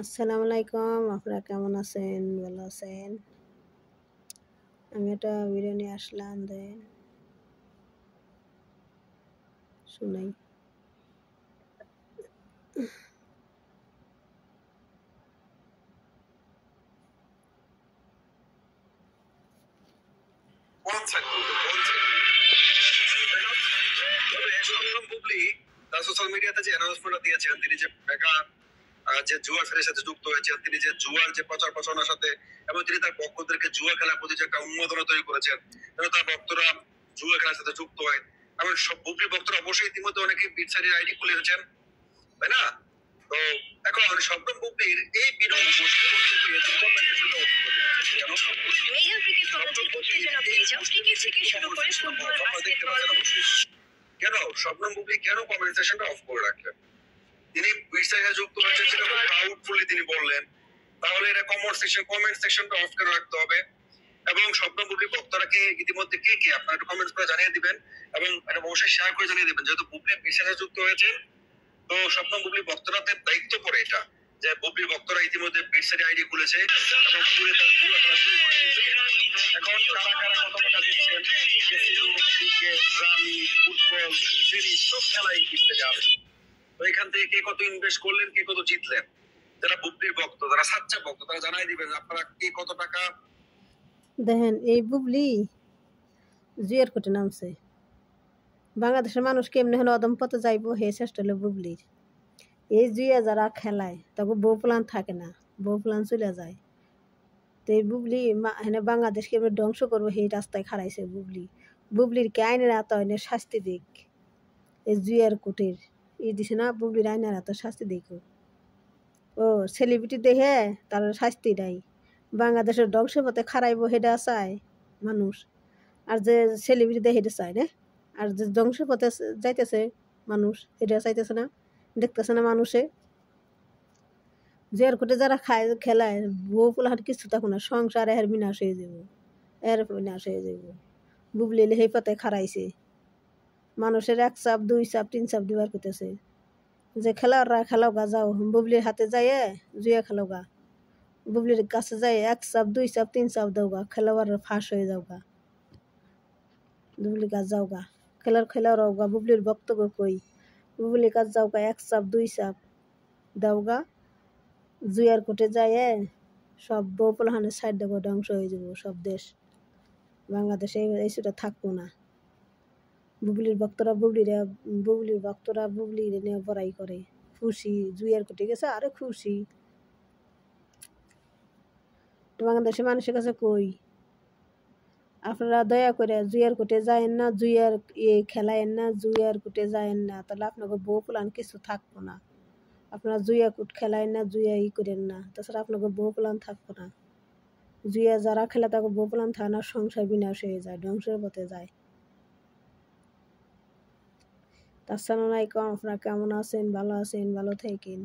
আসসালামু আলাইকুম, আপনারা কেমন আছেন? ভালো আছেন? আমি একটা ভিডিও নিয়ে আসলাম, দেন শুনাই। সোশ্যাল মিডিয়াতে যে অ্যানাউন্সমেন্ট দিয়েছেন, তিনি যে মেগা যে জুয়া খেলার সাথে যুক্ত হয়েছেন, তিনি যে জুয়ার যে প্রচার প্রচারণার সাথে, এবং তিনি তার ভক্তদেরকে জুয়া খেলার প্রতি যে একটা উন্মাদনা তৈরি করেছেন, এবং তার ভক্তরা জুয়া খেলার সাথে যুক্ত হয়। এবং সব বুবলি ভক্তরা অবশ্যই ইতিমধ্যে অনেকে বিটসাইডের আইডি খুলে রেখেছেন, তাই না? তো এখন শবনম বুবলির এই ভিডিও কেন শবনম বুবলি কেন কমেন্ট সেকশনটা অফ করে রাখলেন? তিনি বিটসাইডে যুক্ত হয়েছে সেটা খুব প্রাউডফুলি তিনি বললেন, তাহলে এটা কমেন্ট সেকশনটা অফ করে রাখতে হবে। এবং শবনম বুবলি ভক্তরা কি ইতিমধ্যে কে কে আপনারা একটু কমেন্টস করে জানিয়ে দিবেন, এবং এটা অবশ্যই শেয়ার করে জানিয়ে দিবেন, যেহেতু বুবলি বিটসাইডে যুক্ত হয়েছে। তো শবনম বুবলি ভক্তরাদের দায়িত্ব পড়ে এটা, যে বুবলি ভক্তরা ইতিমধ্যে বিটসাইডে আইডি খুলেছে এবং পুরো তারা পুরো খেলা শুরু করে দিয়েছে। এখন কারা কারা কত টাকা দিচ্ছেন, casino, cricket, rummy, football, tennis সব খেলাই বিটসাইডে আছে। তো এখান থেকে কে কত ইনভেস্ট করলেন, কে কত জিতলেন, যারা বুবলির ভক্ত, যারা সাচ্চা ভক্ত, তারা জানাই দিবেন আপনারা কে কত টাকা। দেখেন, এই বুবলি জুয়ের কোটে নামছে। বাংলাদেশের মানুষ কেমনে হলো অদম পথে যাইব, হে চেষ্টা হলো বুবলির। এই জুয়ে যারা খেলায় তখন বউ প্লান থাকে না, বউ প্লান চলে যায়। তো এই বুবলি হেনে বাংলাদেশ কেমনে ধ্বংস করবো, সেই রাস্তায় খাড়াইছে বুবলি। বুবলির কে আইনের এত আইনের শাস্তি দিক, এই জুয়ের কোটের দিছে না, বুবলির আইনের এত শাস্তি দিক। ও সেলিব্রিটি দেখে তার শাস্তি নাই, বাংলাদেশের ধ্বংসের পথে খারাইব হেডা চায় মানুষ। আর যে সেলিব্রিটি দেখে হেঁটে চায় না, আর যে ধ্বংসের পথে যাইতেছে মানুষ হেডা চাইতেছে না, দেখতেছে না মানুষে। জের কোটে যারা খায় খেলায় বউ পোলাহাট কিছু থাকো না, সংসার এর বিনাশ হয়ে যাব, এর বিনাশ হয়ে যাব। বুবলি সেই পথে খারাইছে, মানুষের 1 চাপ 2 চাপ 3 চাপ দিবার করতেছে, যে খেলাওরা খেলাও গা, যাও বুবলির হাতে যাইয়ে জুয়ে খেলাও গা, বুবলির কাছে যাই 1 চাপ 2 চাপ 3 চাপ দাও গা, খেলোয়াড় ফাঁস হয়ে যাও গা, বুবলির কাছে যাও গা, খেলাও গা, বুবলির বক্তব্য কই, বুবলির কাছে যাও গা, 1 চাপ 2 চাপ দাও গা, জুয়ার কোটে যায় সব বউ পোলাহানের সাইড দেবো, ধ্বংস হয়ে যাব সব দেশ, বাংলাদেশে এই সেটা থাকবো না। বুবলির ভক্তরা বুবলির নিয়ে বড়াই করে, খুশি জুয়ার কোটে গেছে, আরে খুশি। বাংলাদেশের মানুষের কাছে কই, আপনারা দয়া করে জুয়ার কোটে যায়েন না, জুয়ার খেলায়েন না, জুয়ার কোটে যায়েন না, তাহলে আপনাকে বউ পোলান কিছু থাকবো না। আপনারা জুয়া কোট খেলায়েন না, জুয়া করেন না, তাছাড়া আপনাকে বউ পোলান থাকবো না। জুয়া যারা খেলে তাকে বউ পোলান থাকে না, সংসার বিনাশ হয়ে যায়, ধ্বংসের পথে যায়। আসসালামু আলাইকুম, আপনারা কেমন আছেন? ভালো আছেন? ভালো থাকেন।